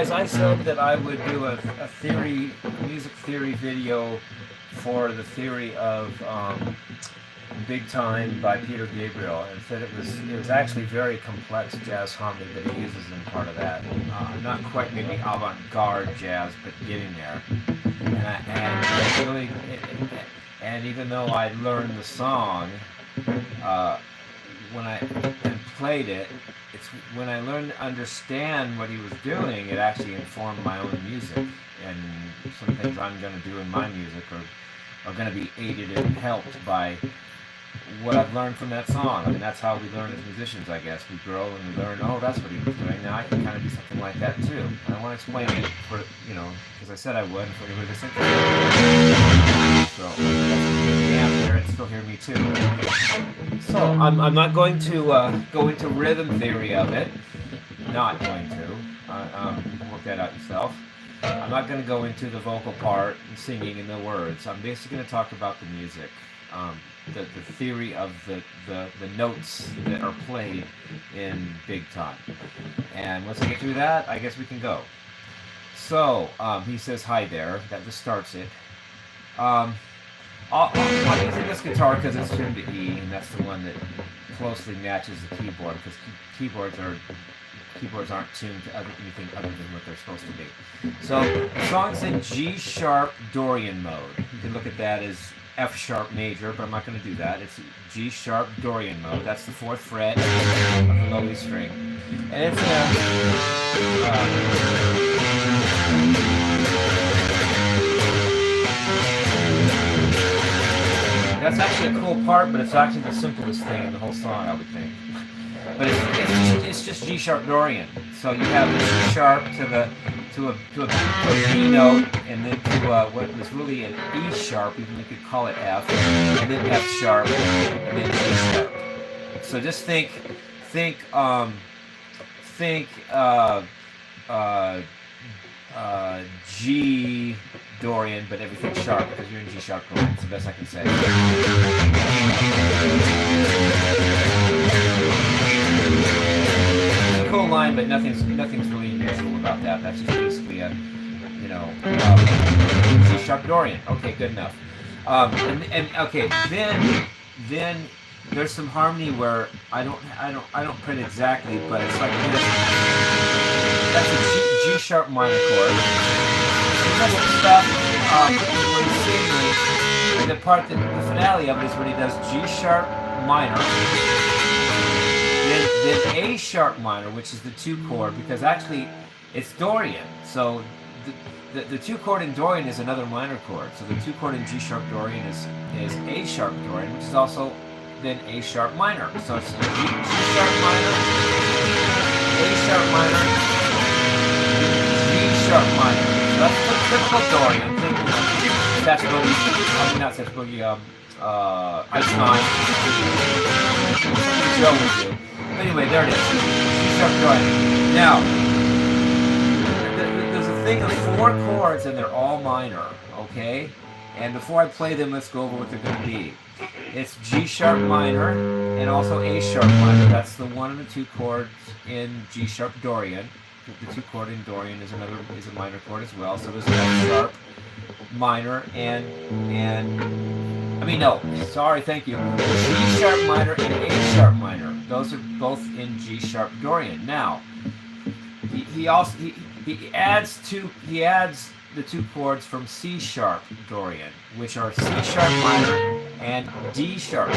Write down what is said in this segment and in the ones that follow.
guys, I said that I would do a music theory video for the theory of Big Time by Peter Gabriel, and said it was actually very complex jazz harmony that he uses in part of that. Not quite maybe avant-garde jazz, but getting there. And really, and even though I learned the song when I played it, it's when I learned to understand what he was doing, it actually informed my own music, and some things I'm going to do in my music are going to be aided and helped by what I've learned from that song. I mean, that's how we learn as musicians, I guess. We grow and we learn, oh, that's what he was doing. Now I can kind of do something like that too. And I want to explain it for, because I said I would, for you to think. So, yeah, there, and still hear me too. So, I'm not going to go into rhythm theory of it. Not going to. You can work that out yourself. I'm not going to go into the vocal part and singing and the words. I'm basically going to talk about the music. The theory of the notes that are played in Big Time. And once I get through that, I guess we can go. So, he says hi there. That just starts it. I'm using this guitar because it's tuned to E, and that's the one that closely matches the keyboard, because keyboards aren't tuned to anything other than what they're supposed to be. So, the song's in G sharp Dorian mode. You can look at that as F sharp major, but I'm not going to do that. It's G sharp Dorian mode. That's the 4th fret of the low E string, and it's that's actually a cool part, but it's actually the simplest thing in the whole song, I would think. But it's just G sharp Dorian. So you have the G sharp to a B note, and then to what was really an E sharp, even you could call it F, and then F sharp, and then A sharp. So just think G Dorian, but everything sharp, because you're in G sharp Dorian. It's the best I can say. It's a cool line, but nothing's really unusual about that. That's just basically a G sharp Dorian. Okay, good enough. And okay, then there's some harmony where I don't print exactly, but it's like this. That's a G sharp minor chord. That's the stuff when he's singing, the part that the finale of it is when he does G sharp minor, then A sharp minor, which is the 2 chord, because actually it's Dorian. So the 2 chord in Dorian is another minor chord. So the 2 chord in G sharp Dorian is A sharp Dorian, which is also then A sharp minor. So it's G sharp minor, A sharp minor, G sharp minor. So that's the typical Dorian. That's boogie. Not such boogie. Ice Nine. Joe would do. Anyway, there it is. G sharp Dorian. Now, there's a thing of 4 chords, and they're all minor. Okay. And before I play them, let's go over what they're going to be. It's G sharp minor and also A sharp minor. That's the 1 and the 2 chords in G sharp Dorian. The 2 chord in Dorian is a minor chord as well. So there's F sharp minor and thank you. G sharp minor and A sharp minor. Those are both in G sharp Dorian. Now he adds the 2 chords from C sharp Dorian, which are C sharp minor and D sharp.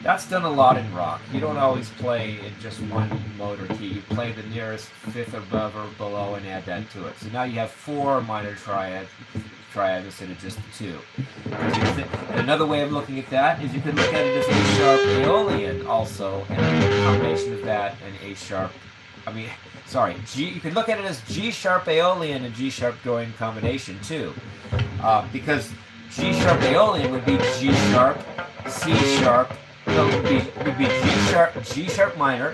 That's done a lot in rock. You don't always play in just one mode or key. You play the nearest 5th above or below and add that to it. So now you have 4 minor triads instead of just 2. And another way of looking at that is you could look at it as A sharp Aeolian also, and a combination of that and A sharp. You can look at it as G sharp Aeolian and G sharp Dorian combination too, because G sharp Aeolian would be G sharp, C sharp. No, would be G sharp minor,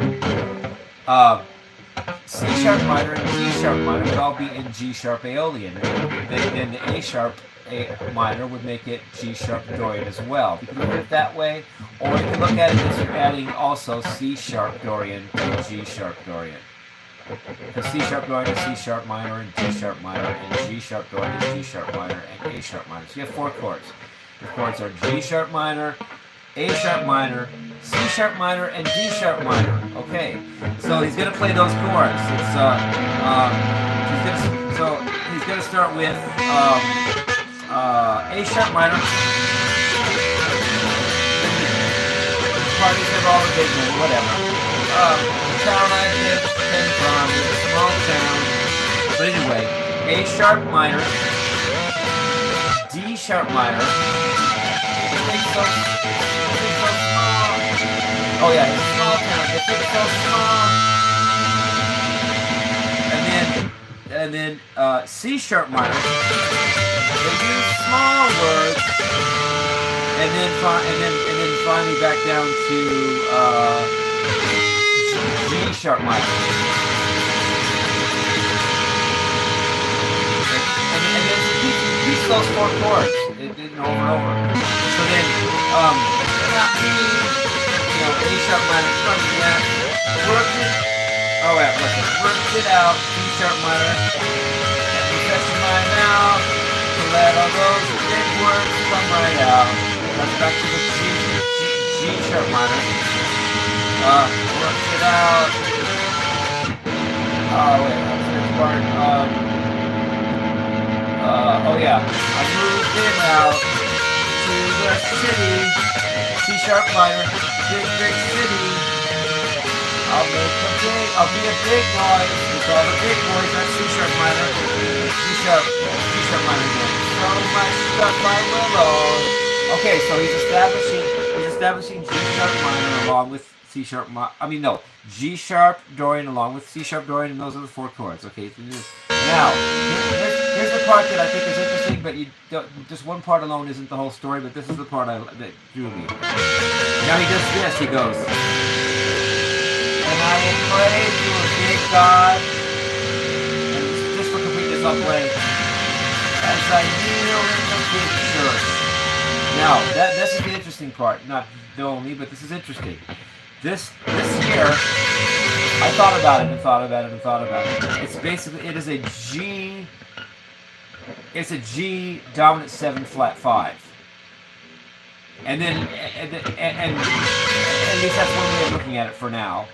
C sharp minor, and G sharp minor would all be in G sharp Aeolian. Then the A sharp minor would make it G sharp Dorian as well. You can look at it that way, or you can look at it as you're adding also C sharp Dorian to G sharp Dorian. Because C sharp going is C sharp minor and D sharp minor, and G sharp going is G sharp minor and A sharp minor. So you have 4 chords. The chords are G sharp minor, A sharp minor, C sharp minor, and D sharp minor. Okay, so he's going to play those chords. He's going to start with A sharp minor. Parties have all the big men, whatever. Town I came from, small town. But anyway, A sharp minor, D sharp minor. It's so small. Oh yeah, it's a small town. It's so small. And then C sharp minor. They use small words. And then finally back down to G sharp minor. And then repeat those 4 chords over and over. So then, A sharp minor, worked it out, D sharp minor, and possession my mouth, to let all those big words come right out. That's back to the G sharp minor. Worked it out. Oh wait, that's this part. Oh yeah, I moved him out to the city. C sharp minor, big city. I'll be a big boy with all the big boys. That's C sharp minor. G sharp minor again. So much stuff I will own. Okay, so he's establishing G sharp minor along with C sharp. G sharp Dorian along with C sharp Dorian, and those are the 4 chords. Okay, now here's the part that I think is interesting, but just one part alone isn't the whole story. But this is the part that drew me. Now he does this. He goes, and I will pray to a big God. And just for completeness, I'll play as I kneel in the big church. Now, this is the interesting part. Not the only, but this is interesting. This here, I thought about it and thought about it. It's basically, it is a G, it's a G dominant 7 flat 5. And then, and at least that's one way of looking at it for now.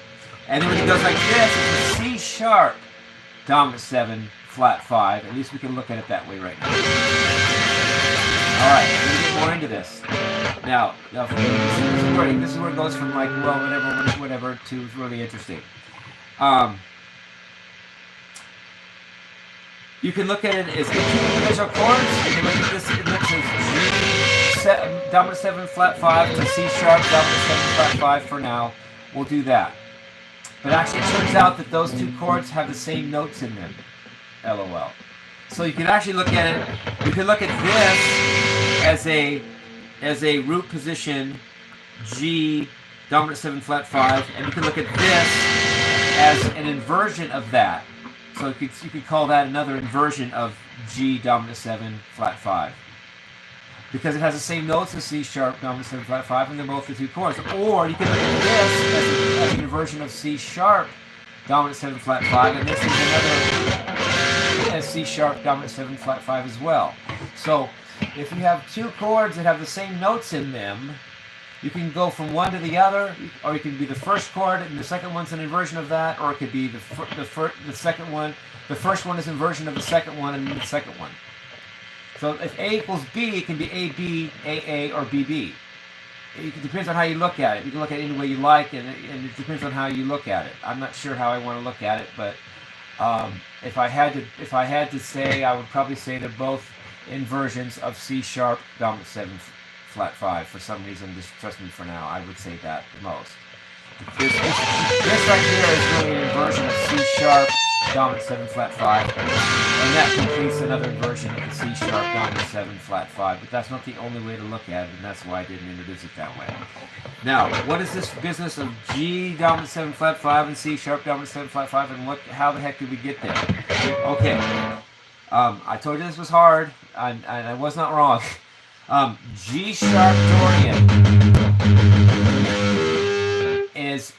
And then when he goes like this, it's a C sharp dominant 7 flat 5. At least we can look at it that way right now. Alright, we're going to get more into this. Now this is where it goes from like, well, whatever, to really interesting. You can look at it as individual chords. You can look at this, it looks as G dominant 7 flat 5 to C sharp dominant 7 flat 5 for now. We'll do that. But actually it turns out that those 2 chords have the same notes in them. LOL. So you can actually look at it, you can look at this as a root position G dominant 7 flat 5, and you can look at this as an inversion of that. So you could call that another inversion of G dominant 7 flat 5. Because it has the same notes as C sharp dominant 7 flat 5, and they're both the 2 chords. Or you can look at this as an inversion of C sharp dominant 7 flat 5, and this is another as C sharp dominant 7 flat 5 as well. So if you have 2 chords that have the same notes in them, you can go from one to the other, or it can be the first chord and the second one's an inversion of that, or it could be the second one, the first one is inversion of the second one, and then the second one. So if A equals B, it can be AB, AA, or BB. It depends on how you look at it. You can look at it any way you like, and it depends on how you look at it. I'm not sure how I want to look at it, but if I had to say, I would probably say they're both inversions of C sharp dominant 7 flat 5. For some reason, just trust me for now, I would say that the most. This right here is really an inversion of C sharp dominant 7 flat 5, and that completes another inversion of the C sharp dominant 7 flat 5. But that's not the only way to look at it, and that's why I didn't introduce it that way. Now, what is this business of G dominant 7 flat 5 and C sharp dominant 7 flat 5, and how the heck did we get there? Okay, I told you this was hard, and I was not wrong. G sharp Dorian is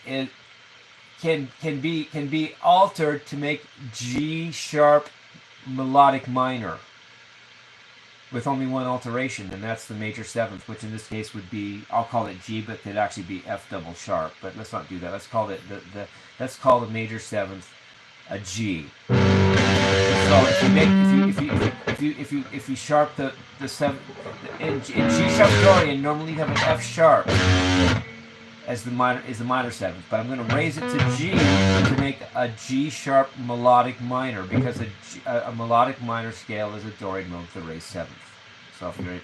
can be altered to make G sharp melodic minor with only one alteration, and that's the major seventh, which in this case would be, I'll call it G, but could actually be F double sharp. But let's not do that. Let's call it let's call the major seventh a G. So if you sharp the seventh in G sharp Dorian, normally you have an F sharp as the minor seventh, but I'm going to raise it to G to make a G sharp melodic minor, because a melodic minor scale is a Dorian mode with a raised seventh. So if you're,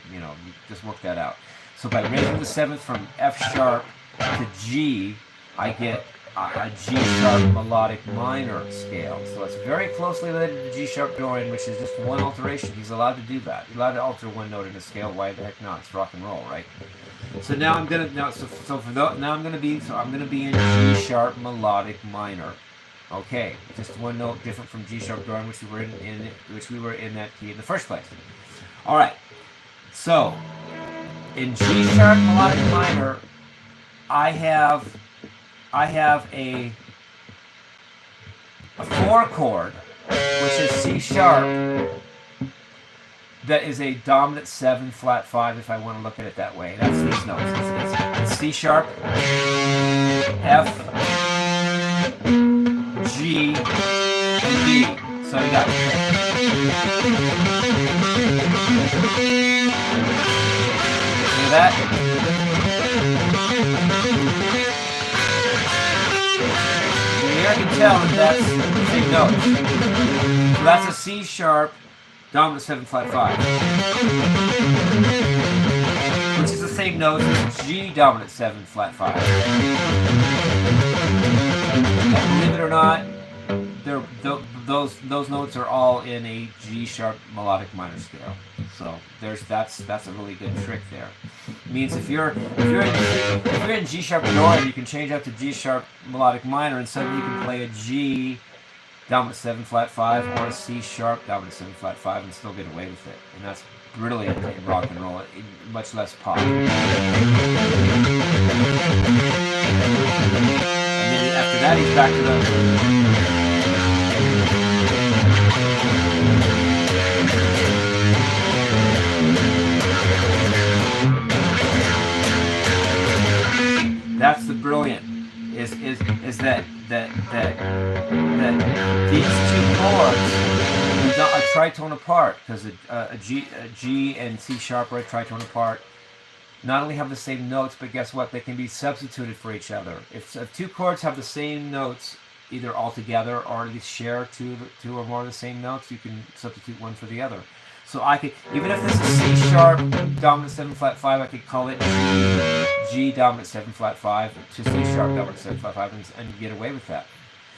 just work that out. So by raising the seventh from F sharp to G, I get a G sharp melodic minor scale. So it's very closely related to G sharp Dorian, which is just one alteration. He's allowed to do that. He's allowed to alter one note in a scale. Why the heck not? It's rock and roll, right? So now I'm gonna I'm gonna be in G sharp melodic minor. Okay, just one note different from G sharp Dorian, which we were in that key in the first place. All right. So in G sharp melodic minor, I have a 4 chord, which is C sharp, that is a dominant 7 flat 5, if I want to look at it that way. That's these notes. It's C sharp, F, G, and B. So you got see that? I can tell that that's the same note. So that's a C sharp, dominant 7 flat 5, which is the same note as G dominant 7 flat 5. And believe it or not, those notes are all in a G sharp melodic minor scale. So that's a really good trick there. It means if you're in G sharp Dorian, you can change out to G sharp melodic minor, and suddenly you can play a G dominant 7 flat 5 or a C sharp dominant 7 flat 5 and still get away with it. And that's brilliant in rock and roll, much less pop. And then after that, he's back to the that's the brilliant is that these two chords are a tritone apart, because a G and C sharp are a tritone apart. Not only have the same notes, but guess what? They can be substituted for each other. If two chords have the same notes, either all together or at least share two or more of the same notes, you can substitute one for the other. So I could, even if this is C sharp dominant 7 flat 5, I could call it G dominant 7 flat 5 to C sharp dominant 7 flat 5 and get away with that.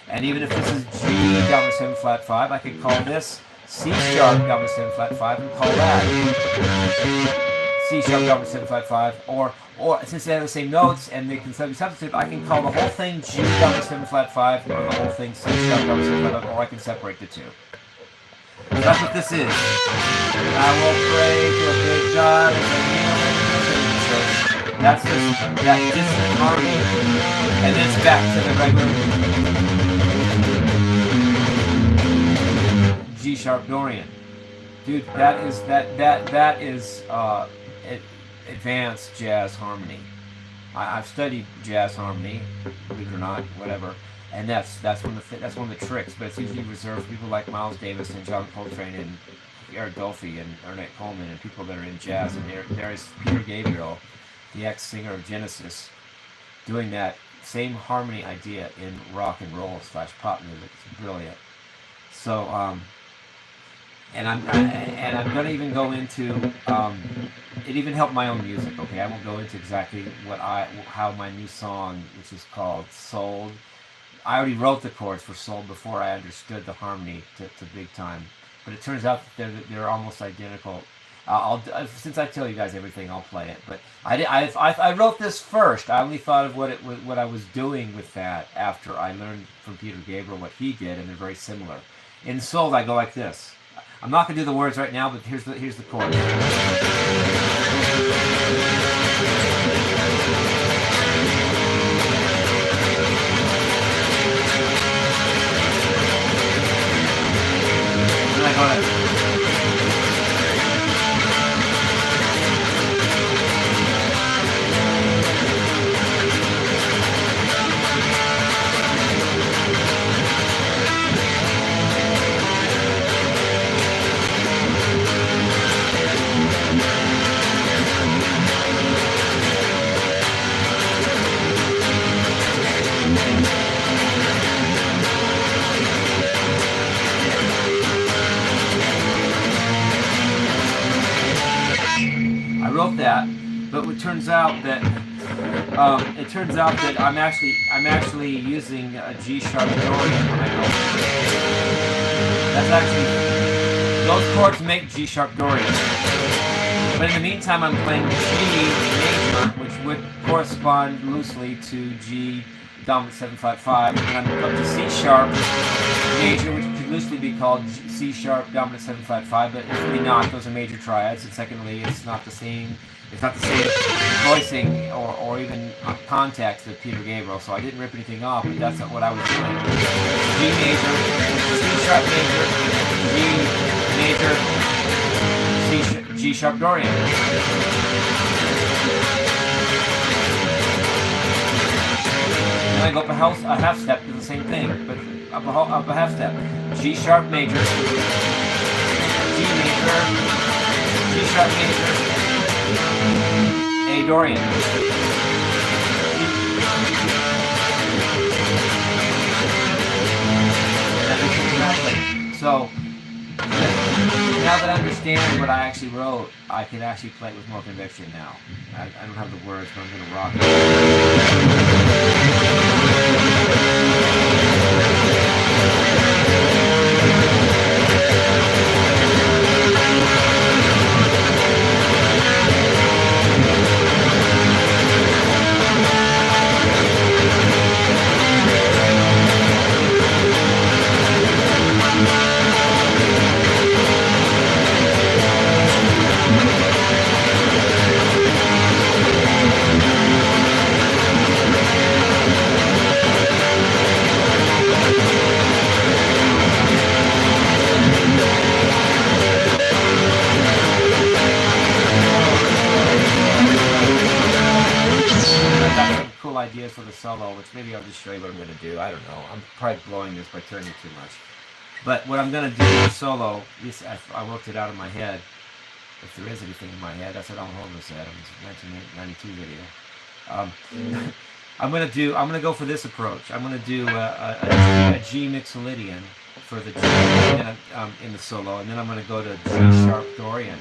And even if this is G dominant 7 flat 5, I could call this C sharp dominant 7 flat 5 and call that C sharp dominant 7 flat 5. Or since they have the same notes and they can be substituted, I can call the whole thing G dominant 7 flat 5 or the whole thing C sharp dominant 7 flat 5, or I can separate the two. So that's what this is. I will pray to a big God as I kneel in the church. That's that distant harmony. And it's back to the regular G sharp Dorian. Dude, that is advanced jazz harmony. I've studied jazz harmony, believe it or not, whatever. And that's one of the tricks, but it's usually reserved for people like Miles Davis and John Coltrane and Eric Dolphy and Ornette Coleman and people that are in jazz. And there is Peter Gabriel, the ex-singer of Genesis, doing that same harmony idea in rock and roll / pop music. It's brilliant. So and I'm going to even go into it even helped my own music. Okay, I won't go into exactly how my new song, which is called Sold. I already wrote the chords for Soul before I understood the harmony to big time, but it turns out that they're almost identical. Since I tell you guys everything, I'll play it. But I wrote this first. I only thought of what I was doing with that after I learned from Peter Gabriel what he did, and they're very similar. In Soul, I go like this. I'm not going to do the words right now, but here's the chord. turns out that I'm actually using a G sharp Dorian when I go. That's actually, those chords make G sharp Dorian. But in the meantime, I'm playing G major, which would correspond loosely to G dominant 7-5-5, and I'm up to C sharp major, which could loosely be called C sharp dominant 7-5-5, but it's really not. Those are major triads, and secondly, it's not the same. It's not the same voicing or even context of Peter Gabriel, so I didn't rip anything off, but that's not what I was doing. G major, C sharp major, G major, G sharp Dorian. Then I go up a half step, do the same thing, but up a half step. G sharp major, G major, G sharp major, A Dorian. So now that I understand what I actually wrote, I can actually play it with more conviction now. I don't have the words, but I'm going to rock it. Ideas for the solo, which maybe I'll just show you what I'm going to do. I don't know. I'm probably blowing this by turning too much. But what I'm going to do in the solo, I worked it out in my head. If there is anything in my head, that's what Alan Holmes said. It's a 1992 video. I'm going to go for this approach. I'm going to do a G Mixolydian for the G in the solo, and then I'm going to go to G sharp Dorian.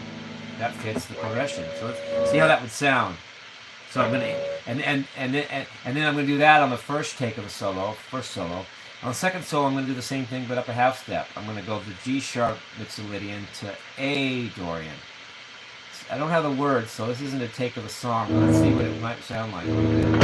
That fits the progression. So let's see how that would sound. So I'm gonna and then I'm gonna do that on the first take of the solo, first solo. On the second solo, I'm gonna do the same thing, but up a half step. I'm gonna go to G sharp Mixolydian to A Dorian. I don't have the words, so this isn't a take of a song. But let's see what it might sound like a little bit.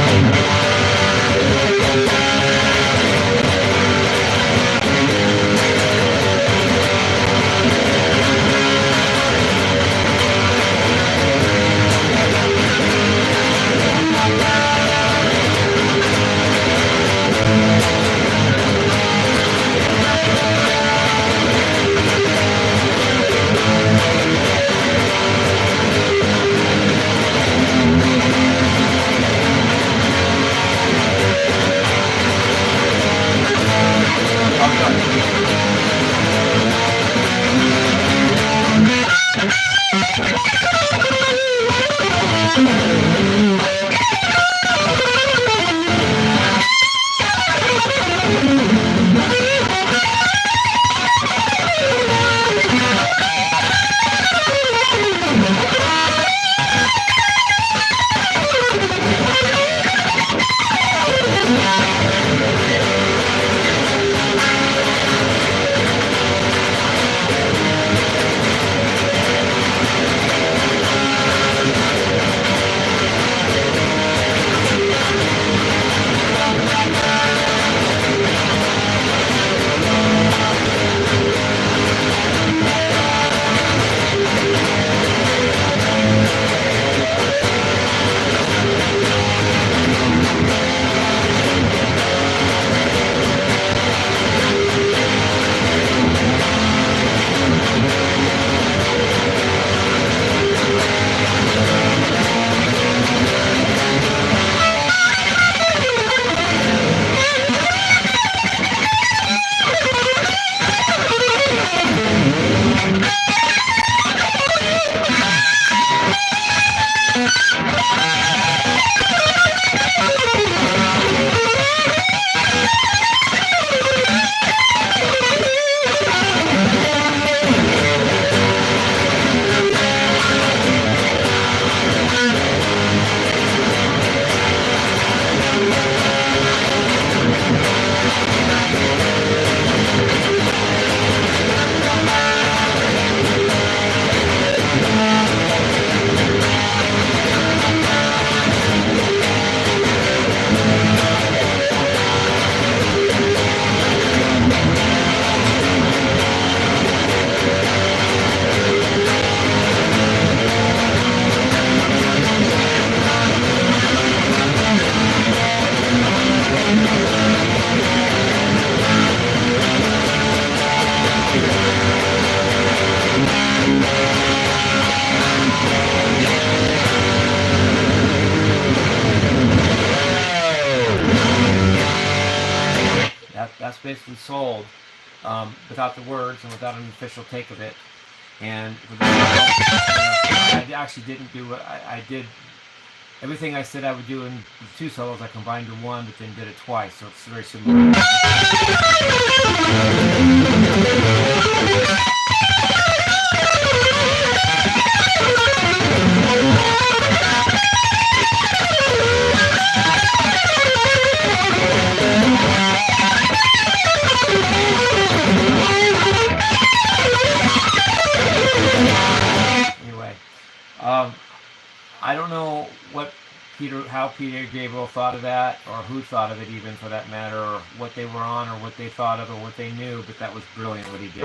That's basically sold without the words and without an official take of it. And with the I actually didn't do it. I did everything I said I would do in 2 solos. I combined to 1, but then did it twice, so it's very similar. Anyway, I don't know how Peter Gabriel thought of that, or who thought of it even for that matter, or what they were on, or what they thought of, or what they knew, but that was brilliant what he did.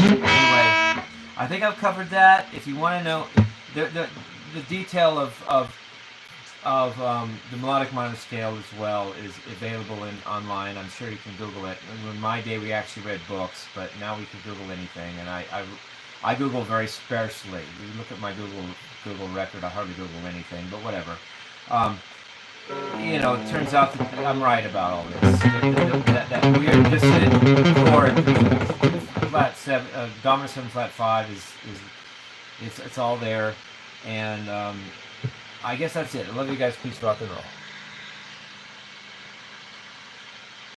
Anyway, I think I've covered that. If you want to know the detail of the melodic minor scale as well is available online. I'm sure you can Google it. In my day, we actually read books, but now we can Google anything. And I Google very sparsely. You look at my Google record, I hardly Google anything, but whatever. You know, it turns out that I'm right about all this. That weird dissonant chord, flat 7, dominant 7 flat 5 it's all there, and I guess that's it. I love you guys. Peace, rock and roll.